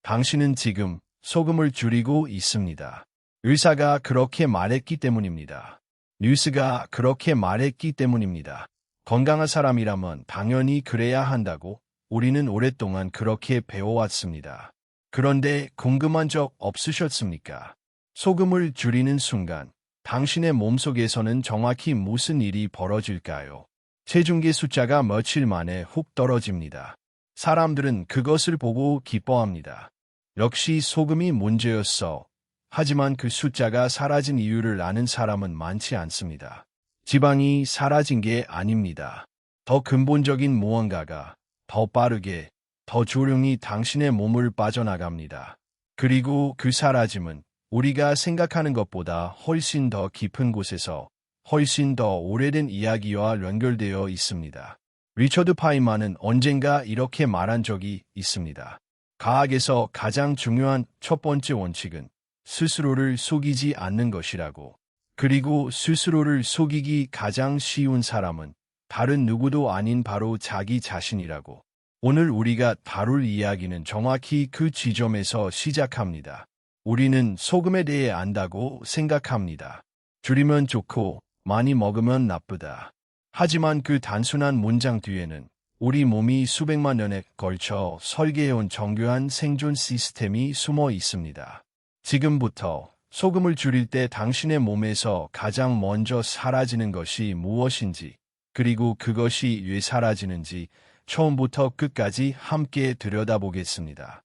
당신은 지금 소금을 줄이고 있습니다. 의사가 그렇게 말했기 때문입니다. 뉴스가 그렇게 말했기 때문입니다. 건강한 사람이라면 당연히 그래야 한다고 우리는 오랫동안 그렇게 배워왔습니다. 그런데 궁금한 적 없으셨습니까? 소금을 줄이는 순간 당신의 몸속에서는 정확히 무슨 일이 벌어질까요? 체중계 숫자가 며칠 만에 훅 떨어집니다. 사람들은 그것을 보고 기뻐합니다. 역시 소금이 문제였어. 하지만 그 숫자가 사라진 이유를 아는 사람은 많지 않습니다. 지방이 사라진 게 아닙니다. 더 근본적인 무언가가 더 빠르게, 더 조용히 당신의 몸을 빠져나갑니다. 그리고 그 사라짐은 우리가 생각하는 것보다 훨씬 더 깊은 곳에서 훨씬 더 오래된 이야기와 연결되어 있습니다. 리처드 파이만은 언젠가 이렇게 말한 적이 있습니다. 과학에서 가장 중요한 첫 번째 원칙은 스스로를 속이지 않는 것이라고. 그리고 스스로를 속이기 가장 쉬운 사람은 다른 누구도 아닌 바로 자기 자신이라고. 오늘 우리가 다룰 이야기는 정확히 그 지점에서 시작합니다. 우리는 소금에 대해 안다고 생각합니다. 줄이면 좋고 많이 먹으면 나쁘다. 하지만 그 단순한 문장 뒤에는 우리 몸이 수백만 년에 걸쳐 설계해온 정교한 생존 시스템이 숨어 있습니다. 지금부터 소금을 줄일 때 당신의 몸에서 가장 먼저 사라지는 것이 무엇인지, 그리고 그것이 왜 사라지는지 처음부터 끝까지 함께 들여다보겠습니다.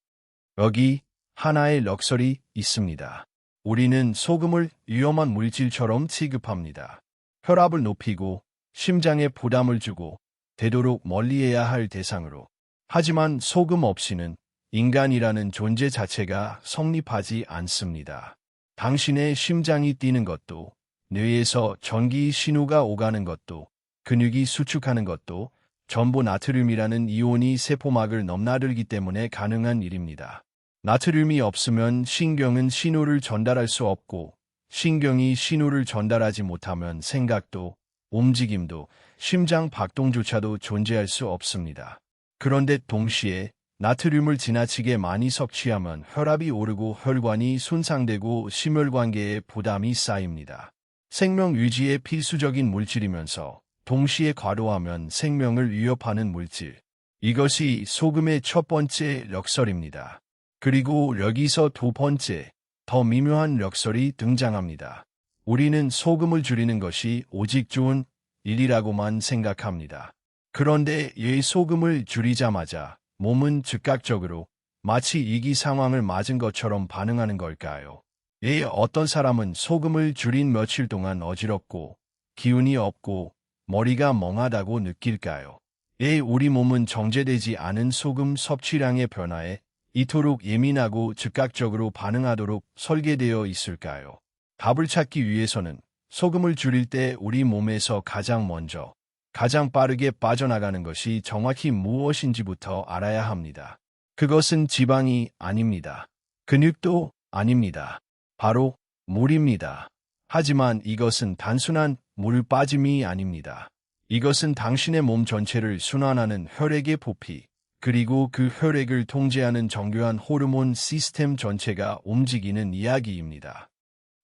여기 하나의 럭설이 있습니다. 우리는 소금을 위험한 물질처럼 취급합니다. 혈압을 높이고 심장에 부담을 주고 되도록 멀리해야 할 대상으로. 하지만 소금 없이는 인간이라는 존재 자체가 성립하지 않습니다. 당신의 심장이 뛰는 것도, 뇌에서 전기 신호가 오가는 것도, 근육이 수축하는 것도 전부 나트륨이라는 이온이 세포막을 넘나들기 때문에 가능한 일입니다. 나트륨이 없으면 신경은 신호를 전달할 수 없고, 신경이 신호를 전달하지 못하면 생각도, 움직임도, 심장 박동조차도 존재할 수 없습니다. 그런데 동시에 나트륨을 지나치게 많이 섭취하면 혈압이 오르고 혈관이 손상되고 심혈관계에 부담이 쌓입니다. 생명 유지에 필수적인 물질이면서 동시에 과도하면 생명을 위협하는 물질. 이것이 소금의 첫 번째 럭설입니다. 그리고 여기서 두 번째, 더 미묘한 럭설이 등장합니다. 우리는 소금을 줄이는 것이 오직 좋은 일이라고만 생각합니다. 그런데 이 소금을 줄이자마자 몸은 즉각적으로 마치 위기 상황을 맞은 것처럼 반응하는 걸까요? 왜 어떤 사람은 소금을 줄인 며칠 동안 어지럽고 기운이 없고 머리가 멍하다고 느낄까요? 왜 우리 몸은 정제되지 않은 소금 섭취량의 변화에 이토록 예민하고 즉각적으로 반응하도록 설계되어 있을까요? 답을 찾기 위해서는 소금을 줄일 때 우리 몸에서 가장 먼저, 가장 빠르게 빠져나가는 것이 정확히 무엇인지부터 알아야 합니다. 그것은 지방이 아닙니다. 근육도 아닙니다. 바로 물입니다. 하지만 이것은 단순한 물 빠짐이 아닙니다. 이것은 당신의 몸 전체를 순환하는 혈액의 부피, 그리고 그 혈액을 통제하는 정교한 호르몬 시스템 전체가 움직이는 이야기입니다.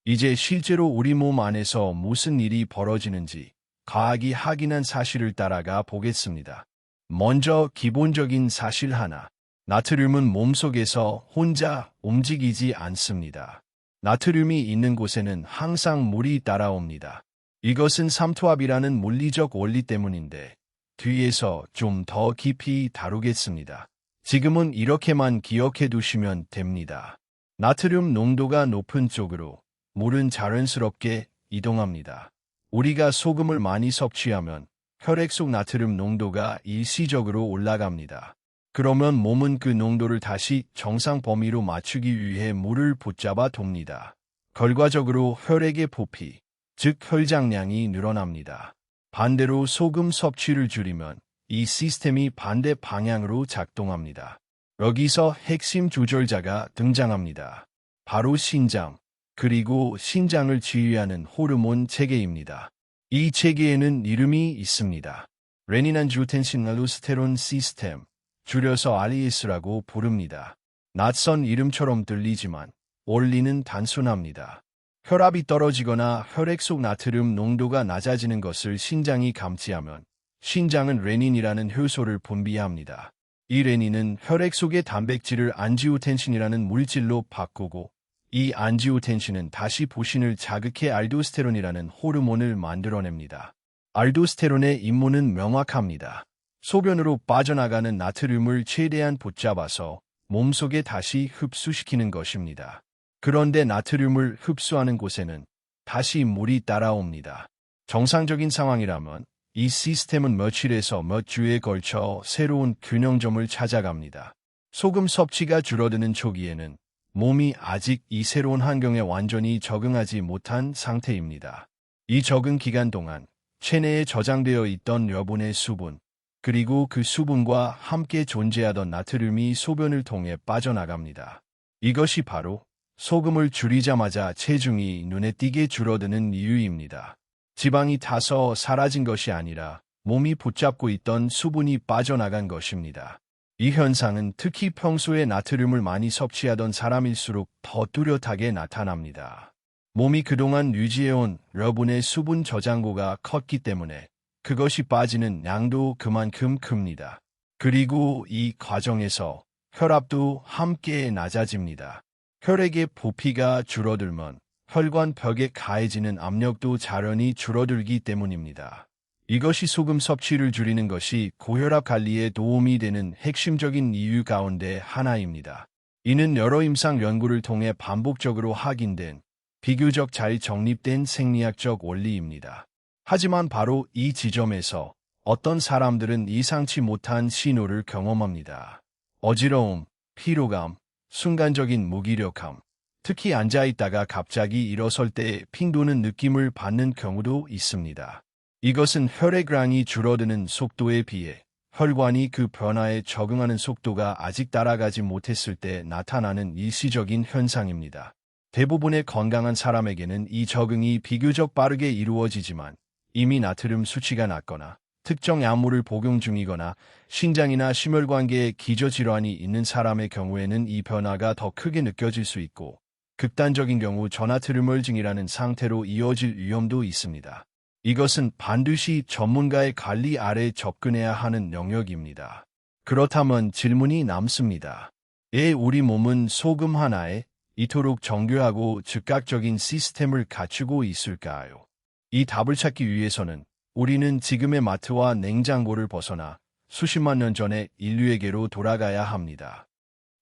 이제 실제로 우리 몸 안에서 무슨 일이 벌어지는지 과학이 확인한 사실을 따라가 보겠습니다. 먼저 기본적인 사실 하나. 나트륨은 몸속에서 혼자 움직이지 않습니다. 나트륨이 있는 곳에는 항상 물이 따라옵니다. 이것은 삼투압이라는 물리적 원리 때문인데 뒤에서 좀 더 깊이 다루겠습니다. 지금은 이렇게만 기억해 두시면 됩니다. 나트륨 농도가 높은 쪽으로 물은 자연스럽게 이동합니다. 우리가 소금을 많이 섭취하면 혈액 속 나트륨 농도가 일시적으로 올라갑니다. 그러면 몸은 그 농도를 다시 정상 범위로 맞추기 위해 물을 붙잡아 둡니다. 결과적으로 혈액의 부피, 즉 혈장량이 늘어납니다. 반대로 소금 섭취를 줄이면 이 시스템이 반대 방향으로 작동합니다. 여기서 핵심 조절자가 등장합니다. 바로 신장, 그리고 신장을 지휘하는 호르몬 체계입니다. 이 체계에는 이름이 있습니다. 레닌안지오텐신 알도스테론 시스템, 줄여서 RES라고 부릅니다. 낯선 이름처럼 들리지만 원리는 단순합니다. 혈압이 떨어지거나 혈액 속 나트륨 농도가 낮아지는 것을 신장이 감지하면 신장은 레닌이라는 효소를 분비합니다. 이 레닌은 혈액 속의 단백질을 안지오텐신이라는 물질로 바꾸고 이 안지오텐신은 다시 부신을 자극해 알도스테론이라는 호르몬을 만들어냅니다. 알도스테론의 임무는 명확합니다. 소변으로 빠져나가는 나트륨을 최대한 붙잡아서 몸속에 다시 흡수시키는 것입니다. 그런데 나트륨을 흡수하는 곳에는 다시 물이 따라옵니다. 정상적인 상황이라면 이 시스템은 며칠에서 몇 주에 걸쳐 새로운 균형점을 찾아갑니다. 소금 섭취가 줄어드는 초기에는 몸이 아직 이 새로운 환경에 완전히 적응하지 못한 상태입니다. 이 적응 기간 동안 체내에 저장되어 있던 여분의 수분, 그리고 그 수분과 함께 존재하던 나트륨이 소변을 통해 빠져나갑니다. 이것이 바로 소금을 줄이자마자 체중이 눈에 띄게 줄어드는 이유입니다. 지방이 타서 사라진 것이 아니라 몸이 붙잡고 있던 수분이 빠져나간 것입니다. 이 현상은 특히 평소에 나트륨을 많이 섭취하던 사람일수록 더 뚜렷하게 나타납니다. 몸이 그동안 유지해온 여분의 수분 저장고가 컸기 때문에 그것이 빠지는 양도 그만큼 큽니다. 그리고 이 과정에서 혈압도 함께 낮아집니다. 혈액의 부피가 줄어들면 혈관 벽에 가해지는 압력도 자연히 줄어들기 때문입니다. 이것이 소금 섭취를 줄이는 것이 고혈압 관리에 도움이 되는 핵심적인 이유 가운데 하나입니다. 이는 여러 임상 연구를 통해 반복적으로 확인된 비교적 잘 정립된 생리학적 원리입니다. 하지만 바로 이 지점에서 어떤 사람들은 예상치 못한 신호를 경험합니다. 어지러움, 피로감, 순간적인 무기력함, 특히 앉아있다가 갑자기 일어설 때 핑 도는 느낌을 받는 경우도 있습니다. 이것은 혈액량이 줄어드는 속도에 비해 혈관이 그 변화에 적응하는 속도가 아직 따라가지 못했을 때 나타나는 일시적인 현상입니다. 대부분의 건강한 사람에게는 이 적응이 비교적 빠르게 이루어지지만 이미 나트륨 수치가 낮거나 특정 약물을 복용 중이거나 신장이나 심혈관계에 기저질환이 있는 사람의 경우에는 이 변화가 더 크게 느껴질 수 있고 극단적인 경우 저나트륨혈증이라는 상태로 이어질 위험도 있습니다. 이것은 반드시 전문가의 관리 아래 접근해야 하는 영역입니다. 그렇다면 질문이 남습니다. 왜 우리 몸은 소금 하나에 이토록 정교하고 즉각적인 시스템을 갖추고 있을까요? 이 답을 찾기 위해서는 우리는 지금의 마트와 냉장고를 벗어나 수십만 년 전의 인류에게로 돌아가야 합니다.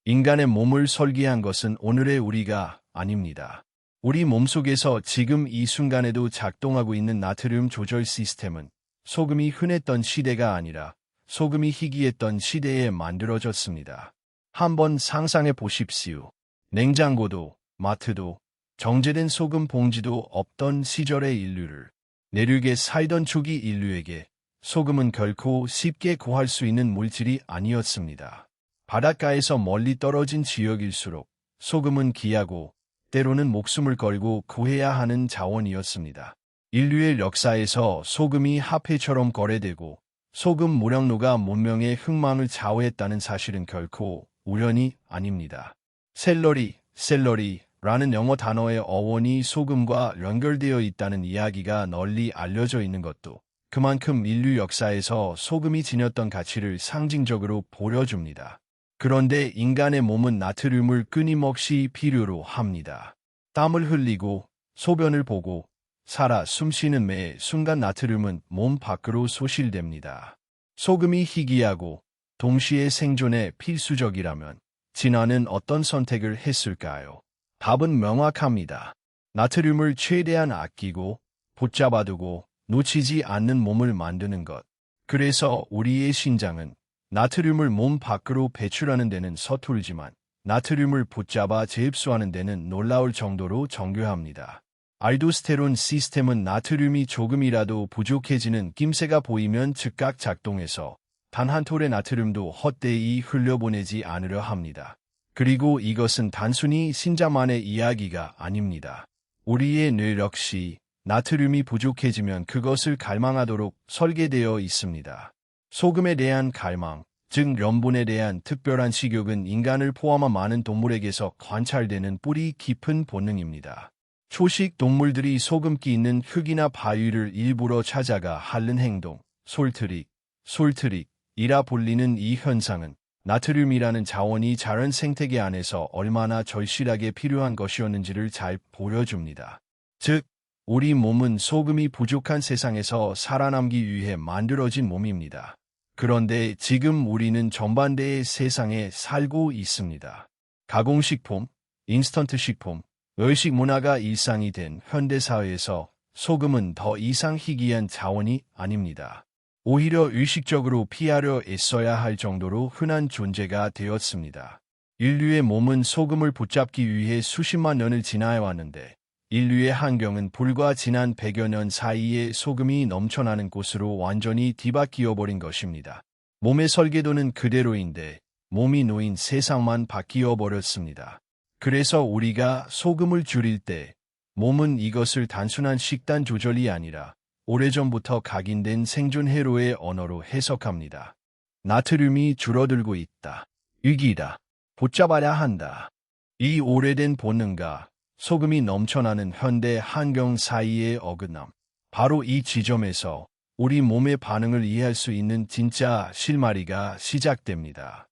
인간의 몸을 설계한 것은 오늘의 우리가 아닙니다. 우리 몸속에서 지금 이 순간에도 작동하고 있는 나트륨 조절 시스템은 소금이 흔했던 시대가 아니라 소금이 희귀했던 시대에 만들어졌습니다. 한번 상상해 보십시오. 냉장고도, 마트도, 정제된 소금 봉지도 없던 시절의 인류를, 내륙에 살던 초기 인류에게 소금은 결코 쉽게 구할 수 있는 물질이 아니었습니다. 바닷가에서 멀리 떨어진 지역일수록 소금은 귀하고 때로는 목숨을 걸고 구해야 하는 자원이었습니다. 인류의 역사에서 소금이 화폐처럼 거래되고 소금 무량로가 문명의 흥망을 좌우했다는 사실은 결코 우연이 아닙니다. 셀러리라는 영어 단어의 어원이 소금과 연결되어 있다는 이야기가 널리 알려져 있는 것도 그만큼 인류 역사에서 소금이 지녔던 가치를 상징적으로 보여줍니다. 그런데 인간의 몸은 나트륨을 끊임없이 필요로 합니다. 땀을 흘리고 소변을 보고 살아 숨쉬는 매 순간 나트륨은 몸 밖으로 소실됩니다. 소금이 희귀하고 동시에 생존에 필수적이라면 진화는 어떤 선택을 했을까요? 답은 명확합니다. 나트륨을 최대한 아끼고 붙잡아두고 놓치지 않는 몸을 만드는 것. 그래서 우리의 신장은 나트륨을 몸 밖으로 배출하는 데는 서툴지만 나트륨을 붙잡아 재흡수하는 데는 놀라울 정도로 정교합니다. 알도스테론 시스템은 나트륨이 조금이라도 부족해지는 낌새가 보이면 즉각 작동해서 단 한 톨의 나트륨도 헛되이 흘려보내지 않으려 합니다. 그리고 이것은 단순히 신자만의 이야기가 아닙니다. 우리의 뇌 역시 나트륨이 부족해지면 그것을 갈망하도록 설계되어 있습니다. 소금에 대한 갈망, 즉 염분에 대한 특별한 식욕은 인간을 포함한 많은 동물에게서 관찰되는 뿌리 깊은 본능입니다. 초식 동물들이 소금기 있는 흙이나 바위를 일부러 찾아가 핥는 행동, 솔트릭이라 불리는 이 현상은 나트륨이라는 자원이 자연 생태계 안에서 얼마나 절실하게 필요한 것이었는지를 잘 보여줍니다. 즉, 우리 몸은 소금이 부족한 세상에서 살아남기 위해 만들어진 몸입니다. 그런데 지금 우리는 정반대의 세상에 살고 있습니다. 가공식품, 인스턴트 식품, 외식 문화가 일상이 된 현대사회에서 소금은 더 이상 희귀한 자원이 아닙니다. 오히려 의식적으로 피하려 애써야 할 정도로 흔한 존재가 되었습니다. 인류의 몸은 소금을 붙잡기 위해 수십만 년을 진화해왔는데 인류의 환경은 불과 지난 100여 년 사이에 소금이 넘쳐나는 곳으로 완전히 뒤바뀌어버린 것입니다. 몸의 설계도는 그대로인데 몸이 놓인 세상만 바뀌어버렸습니다. 그래서 우리가 소금을 줄일 때 몸은 이것을 단순한 식단 조절이 아니라 오래전부터 각인된 생존 회로의 언어로 해석합니다. 나트륨이 줄어들고 있다. 위기다. 붙잡아야 한다. 이 오래된 본능과 소금이 넘쳐나는 현대 환경 사이의 어긋남. 바로 이 지점에서 우리 몸의 반응을 이해할 수 있는 진짜 실마리가 시작됩니다.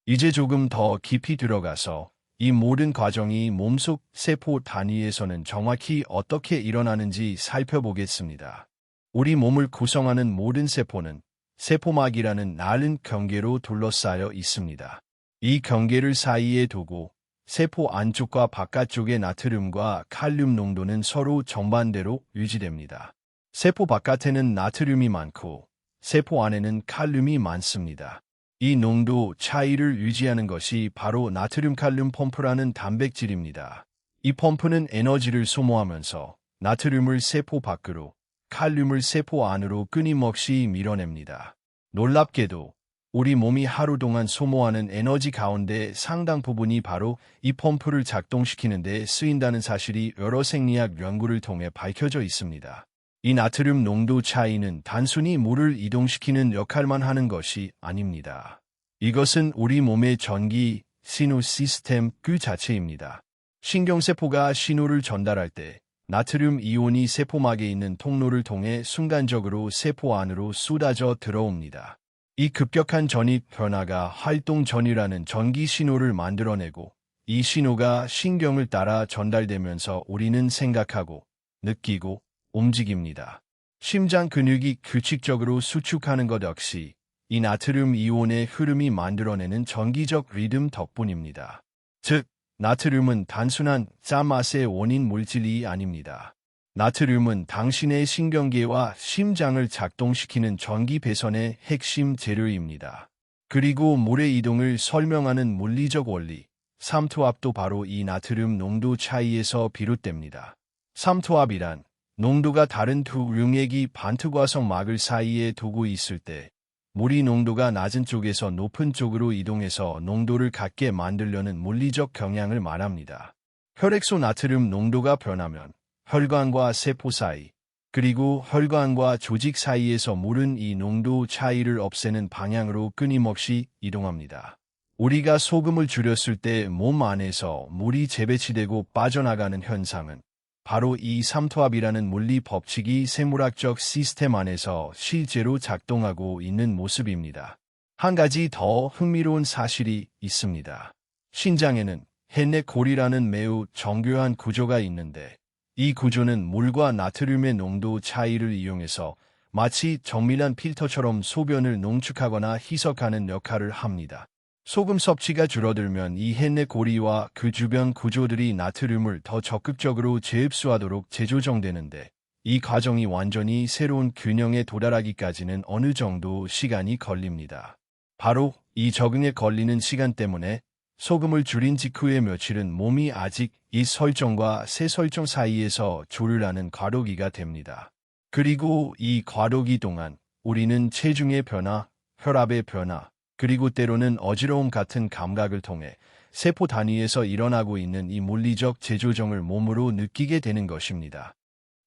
이제 조금 더 깊이 들어가서 이 모든 과정이 몸속 세포 단위에서는 정확히 어떻게 일어나는지 살펴보겠습니다. 우리 몸을 구성하는 모든 세포는 세포막이라는 나른 경계로 둘러싸여 있습니다. 이 경계를 사이에 두고 세포 안쪽과 바깥쪽의 나트륨과 칼륨 농도는 서로 정반대로 유지됩니다. 세포 바깥에는 나트륨이 많고 세포 안에는 칼륨이 많습니다. 이 농도 차이를 유지하는 것이 바로 나트륨 칼륨 펌프라는 단백질입니다. 이 펌프는 에너지를 소모하면서 나트륨을 세포 밖으로, 칼륨을 세포 안으로 끊임없이 밀어냅니다. 놀랍게도 우리 몸이 하루 동안 소모하는 에너지 가운데 상당 부분이 바로 이 펌프를 작동시키는 데 쓰인다는 사실이 여러 생리학 연구를 통해 밝혀져 있습니다. 이 나트륨 농도 차이는 단순히 물을 이동시키는 역할만 하는 것이 아닙니다. 이것은 우리 몸의 전기, 신호 시스템 그 자체입니다. 신경세포가 신호를 전달할 때 나트륨 이온이 세포막에 있는 통로를 통해 순간적으로 세포 안으로 쏟아져 들어옵니다. 이 급격한 전입 변화가 활동전이라는 전기 신호를 만들어내고 이 신호가 신경을 따라 전달되면서 우리는 생각하고, 느끼고, 움직입니다. 심장 근육이 규칙적으로 수축하는 것 역시 이 나트륨 이온의 흐름이 만들어내는 전기적 리듬 덕분입니다. 즉, 나트륨은 단순한 짠맛의 원인 물질이 아닙니다. 나트륨은 당신의 신경계와 심장을 작동시키는 전기 배선의 핵심 재료입니다. 그리고 물의 이동을 설명하는 물리적 원리, 삼투압도 바로 이 나트륨 농도 차이에서 비롯됩니다. 삼투압이란 농도가 다른 두 융액이 반투과성 막을 사이에 두고 있을 때 물이 농도가 낮은 쪽에서 높은 쪽으로 이동해서 농도를 같게 만들려는 물리적 경향을 말합니다. 혈액소 나트륨 농도가 변하면 혈관과 세포 사이, 그리고 혈관과 조직 사이에서 물은 이 농도 차이를 없애는 방향으로 끊임없이 이동합니다. 우리가 소금을 줄였을 때 몸 안에서 물이 재배치되고 빠져나가는 현상은 바로 이 삼투압이라는 물리 법칙이 생물학적 시스템 안에서 실제로 작동하고 있는 모습입니다. 한 가지 더 흥미로운 사실이 있습니다. 신장에는 헨네골이라는 매우 정교한 구조가 있는데 이 구조는 물과 나트륨의 농도 차이를 이용해서 마치 정밀한 필터처럼 소변을 농축하거나 희석하는 역할을 합니다. 소금 섭취가 줄어들면 이 헨네골이와 그 주변 구조들이 나트륨을 더 적극적으로 재흡수하도록 재조정되는데 이 과정이 완전히 새로운 균형에 도달하기까지는 어느 정도 시간이 걸립니다. 바로 이 적응에 걸리는 시간 때문에 소금을 줄인 직후의 며칠은 몸이 아직 이 설정과 새 설정 사이에서 조율하는 과도기가 됩니다. 그리고 이 과도기 동안 우리는 체중의 변화, 혈압의 변화, 그리고 때로는 어지러움 같은 감각을 통해 세포 단위에서 일어나고 있는 이 물리적 재조정을 몸으로 느끼게 되는 것입니다.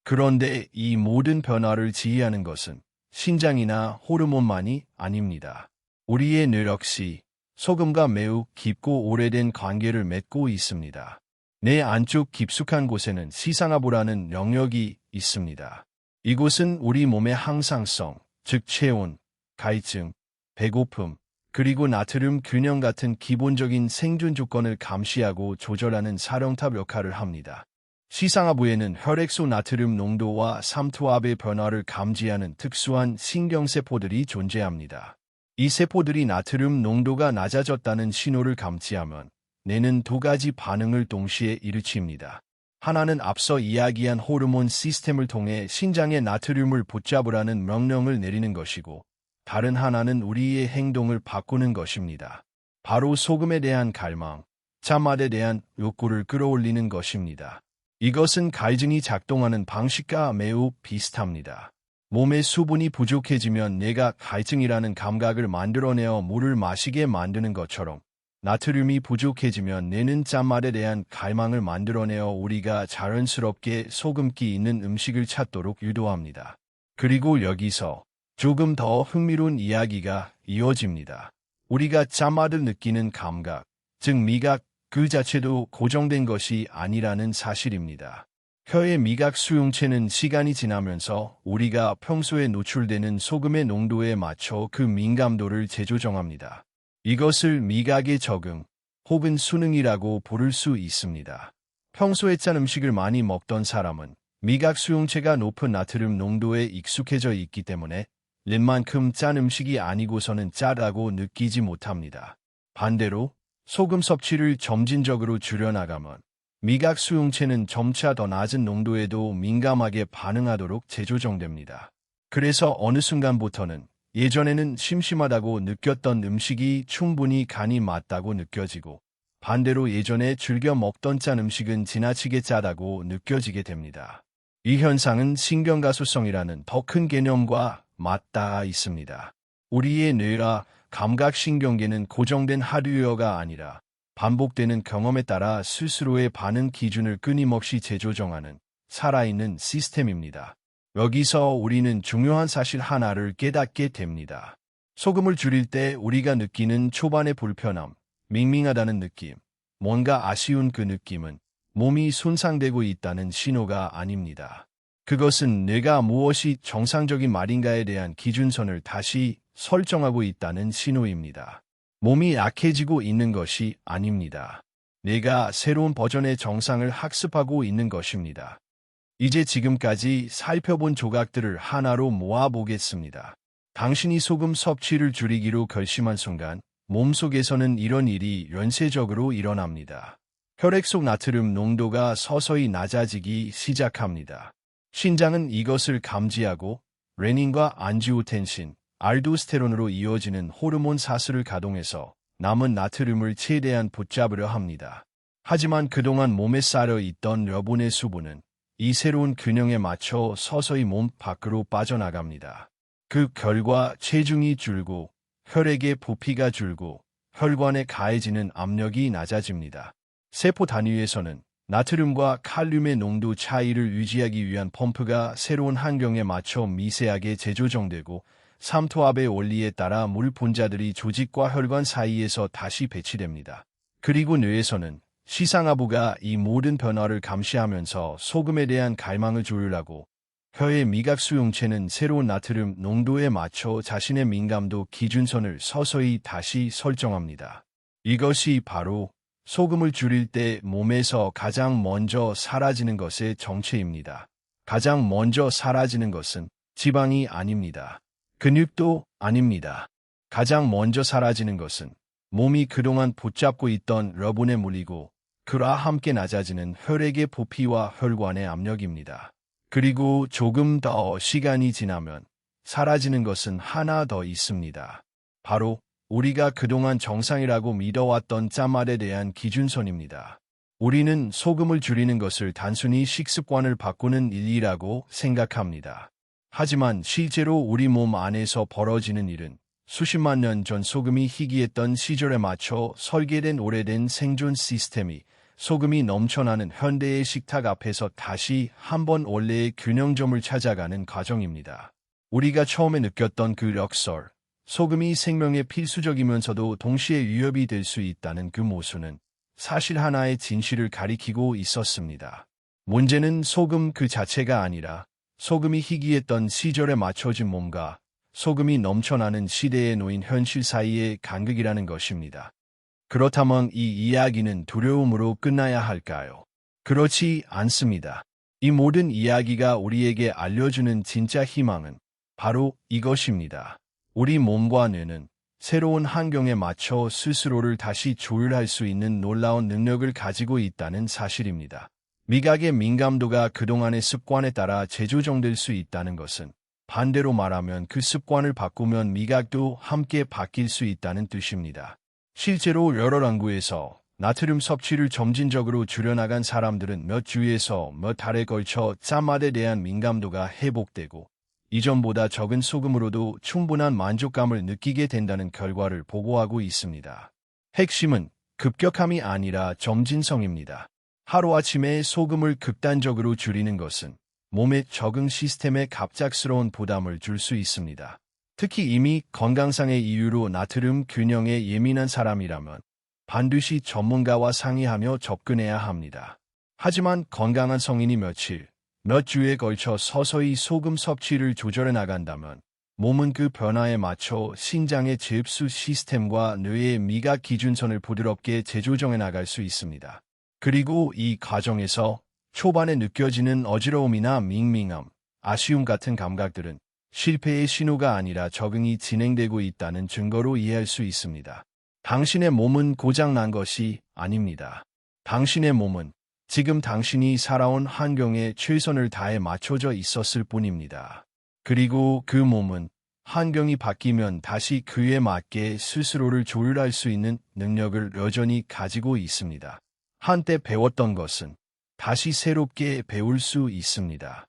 그런데 이 모든 변화를 지휘하는 것은 신장이나 호르몬만이 아닙니다. 우리의 뇌 역시 소금과 매우 깊고 오래된 관계를 맺고 있습니다. 뇌 안쪽 깊숙한 곳에는 시상하부라는 영역이 있습니다. 이곳은 우리 몸의 항상성, 즉 체온, 갈증, 배고픔, 그리고 나트륨 균형 같은 기본적인 생존 조건을 감시하고 조절하는 사령탑 역할을 합니다. 시상하부에는 혈액소 나트륨 농도와 삼투압의 변화를 감지하는 특수한 신경세포들이 존재합니다. 이 세포들이 나트륨 농도가 낮아졌다는 신호를 감지하면 뇌는 두 가지 반응을 동시에 일으킵니다. 하나는 앞서 이야기한 호르몬 시스템을 통해 신장의 나트륨을 붙잡으라는 명령을 내리는 것이고, 다른 하나는 우리의 행동을 바꾸는 것입니다. 바로 소금에 대한 갈망, 짠맛에 대한 욕구를 끌어올리는 것입니다. 이것은 갈증이 작동하는 방식과 매우 비슷합니다. 몸의 수분이 부족해지면 뇌가 갈증이라는 감각을 만들어내어 물을 마시게 만드는 것처럼, 나트륨이 부족해지면 뇌는 짠맛에 대한 갈망을 만들어내어 우리가 자연스럽게 소금기 있는 음식을 찾도록 유도합니다. 그리고 여기서 조금 더 흥미로운 이야기가 이어집니다. 우리가 짠맛을 느끼는 감각, 즉 미각 그 자체도 고정된 것이 아니라는 사실입니다. 혀의 미각 수용체는 시간이 지나면서 우리가 평소에 노출되는 소금의 농도에 맞춰 그 민감도를 재조정합니다. 이것을 미각의 적응 혹은 수능이라고 부를 수 있습니다. 평소에 짠 음식을 많이 먹던 사람은 미각 수용체가 높은 나트륨 농도에 익숙해져 있기 때문에 lid만큼 짠 음식이 아니고서는 짜다고 느끼지 못합니다. 반대로 소금 섭취를 점진적으로 줄여나가면 미각 수용체는 점차 더 낮은 농도에도 민감하게 반응하도록 재조정됩니다. 그래서 어느 순간부터는 예전에는 심심하다고 느꼈던 음식이 충분히 간이 맞다고 느껴지고, 반대로 예전에 즐겨 먹던 짠 음식은 지나치게 짜다고 느껴지게 됩니다. 이 현상은 신경가소성이라는 더 큰 개념과 맞닿아 있습니다. 우리의 뇌가 감각신경계는 고정된 하드웨어가 아니라 반복되는 경험에 따라 스스로의 반응 기준을 끊임없이 재조정하는 살아있는 시스템입니다. 여기서 우리는 중요한 사실 하나를 깨닫게 됩니다. 소금을 줄일 때 우리가 느끼는 초반의 불편함, 밍밍하다는 느낌, 뭔가 아쉬운 그 느낌은 몸이 손상되고 있다는 신호가 아닙니다. 그것은 뇌가 무엇이 정상적인 말인가에 대한 기준선을 다시 설정하고 있다는 신호입니다. 몸이 약해지고 있는 것이 아닙니다. 뇌가 새로운 버전의 정상을 학습하고 있는 것입니다. 이제 지금까지 살펴본 조각들을 하나로 모아보겠습니다. 당신이 소금 섭취를 줄이기로 결심한 순간 몸속에서는 이런 일이 연쇄적으로 일어납니다. 혈액 속 나트륨 농도가 서서히 낮아지기 시작합니다. 신장은 이것을 감지하고 레닌과 안지오텐신, 알도스테론으로 이어지는 호르몬 사슬을 가동해서 남은 나트륨을 최대한 붙잡으려 합니다. 하지만 그동안 몸에 쌓여 있던 여분의 수분은 이 새로운 균형에 맞춰 서서히 몸 밖으로 빠져나갑니다. 그 결과 체중이 줄고 혈액의 부피가 줄고 혈관에 가해지는 압력이 낮아집니다. 세포 단위에서는 나트륨과 칼륨의 농도 차이를 유지하기 위한 펌프가 새로운 환경에 맞춰 미세하게 재조정되고, 삼투압의 원리에 따라 물 분자들이 조직과 혈관 사이에서 다시 배치됩니다. 그리고 뇌에서는 시상하부가 이 모든 변화를 감시하면서 소금에 대한 갈망을 조율하고, 혀의 미각 수용체는 새로운 나트륨 농도에 맞춰 자신의 민감도 기준선을 서서히 다시 설정합니다. 이것이 바로 소금을 줄일 때 몸에서 가장 먼저 사라지는 것의 정체입니다. 가장 먼저 사라지는 것은 지방이 아닙니다. 근육도 아닙니다. 가장 먼저 사라지는 것은 몸이 그동안 붙잡고 있던 여분의 물이고, 그와 함께 낮아지는 혈액의 부피와 혈관의 압력입니다. 그리고 조금 더 시간이 지나면 사라지는 것은 하나 더 있습니다. 바로 우리가 그동안 정상이라고 믿어왔던 짠맛에 대한 기준선입니다. 우리는 소금을 줄이는 것을 단순히 식습관을 바꾸는 일이라고 생각합니다. 하지만 실제로 우리 몸 안에서 벌어지는 일은 수십만 년 전 소금이 희귀했던 시절에 맞춰 설계된 오래된 생존 시스템이 소금이 넘쳐나는 현대의 식탁 앞에서 다시 한번 원래의 균형점을 찾아가는 과정입니다. 우리가 처음에 느꼈던 그 역설, 소금이 생명에 필수적이면서도 동시에 위협이 될 수 있다는 그 모순은 사실 하나의 진실을 가리키고 있었습니다. 문제는 소금 그 자체가 아니라 소금이 희귀했던 시절에 맞춰진 몸과 소금이 넘쳐나는 시대에 놓인 현실 사이의 간극이라는 것입니다. 그렇다면 이 이야기는 두려움으로 끝나야 할까요? 그렇지 않습니다. 이 모든 이야기가 우리에게 알려주는 진짜 희망은 바로 이것입니다. 우리 몸과 뇌는 새로운 환경에 맞춰 스스로를 다시 조율할 수 있는 놀라운 능력을 가지고 있다는 사실입니다. 미각의 민감도가 그동안의 습관에 따라 재조정될 수 있다는 것은 반대로 말하면 그 습관을 바꾸면 미각도 함께 바뀔 수 있다는 뜻입니다. 실제로 여러 연구에서 나트륨 섭취를 점진적으로 줄여나간 사람들은 몇 주에서 몇 달에 걸쳐 짠맛에 대한 민감도가 회복되고 이전보다 적은 소금으로도 충분한 만족감을 느끼게 된다는 결과를 보고하고 있습니다. 핵심은 급격함이 아니라 점진성입니다. 하루아침에 소금을 극단적으로 줄이는 것은 몸의 적응 시스템에 갑작스러운 부담을 줄 수 있습니다. 특히 이미 건강상의 이유로 나트륨 균형에 예민한 사람이라면 반드시 전문가와 상의하며 접근해야 합니다. 하지만 건강한 성인이 며칠, 몇 주에 걸쳐 서서히 소금 섭취를 조절해 나간다면 몸은 그 변화에 맞춰 신장의 제흡수 시스템과 뇌의 미각 기준선을 부드럽게 재조정해 나갈 수 있습니다. 그리고 이 과정에서 초반에 느껴지는 어지러움이나 밍밍함, 아쉬움 같은 감각들은 실패의 신호가 아니라 적응이 진행되고 있다는 증거로 이해할 수 있습니다. 당신의 몸은 고장난 것이 아닙니다. 당신의 몸은 지금 당신이 살아온 환경에 최선을 다해 맞춰져 있었을 뿐입니다. 그리고 그 몸은 환경이 바뀌면 다시 그에 맞게 스스로를 조율할 수 있는 능력을 여전히 가지고 있습니다. 한때 배웠던 것은 다시 새롭게 배울 수 있습니다.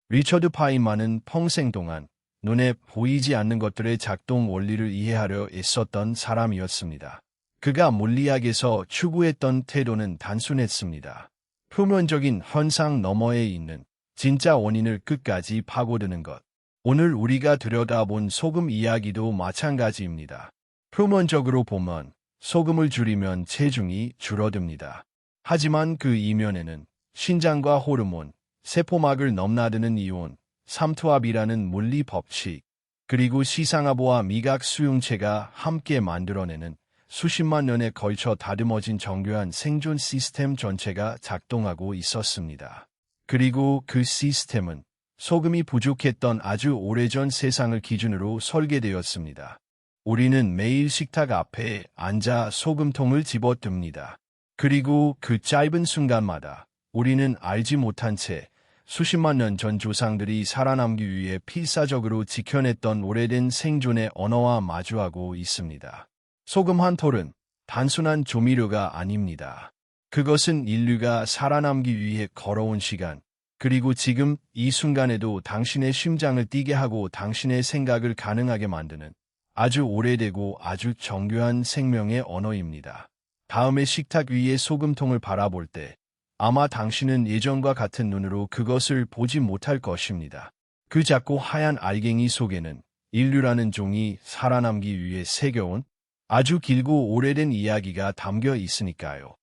리처드 파인만은 평생 동안 눈에 보이지 않는 것들의 작동 원리를 이해하려 애썼던 사람이었습니다. 그가 물리학에서 추구했던 태도는 단순했습니다. 표면적인 현상 너머에 있는 진짜 원인을 끝까지 파고드는 것. 오늘 우리가 들여다본 소금 이야기도 마찬가지입니다. 표면적으로 보면 소금을 줄이면 체중이 줄어듭니다. 하지만 그 이면에는 신장과 호르몬, 세포막을 넘나드는 이온, 삼투압이라는 물리 법칙, 그리고 시상하부와 미각 수용체가 함께 만들어내는 수십만 년에 걸쳐 다듬어진 정교한 생존 시스템 전체가 작동하고 있었습니다. 그리고 그 시스템은 소금이 부족했던 아주 오래전 세상을 기준으로 설계되었습니다. 우리는 매일 식탁 앞에 앉아 소금통을 집어듭니다. 그리고 그 짧은 순간마다 우리는 알지 못한 채 수십만 년 전 조상들이 살아남기 위해 필사적으로 지켜냈던 오래된 생존의 언어와 마주하고 있습니다. 소금 한 톨은 단순한 조미료가 아닙니다. 그것은 인류가 살아남기 위해 걸어온 시간, 그리고 지금 이 순간에도 당신의 심장을 뛰게 하고 당신의 생각을 가능하게 만드는 아주 오래되고 아주 정교한 생명의 언어입니다. 다음에 식탁 위에 소금통을 바라볼 때 아마 당신은 예전과 같은 눈으로 그것을 보지 못할 것입니다. 그 작고 하얀 알갱이 속에는 인류라는 종이 살아남기 위해 새겨온 아주 길고 오래된 이야기가 담겨 있으니까요.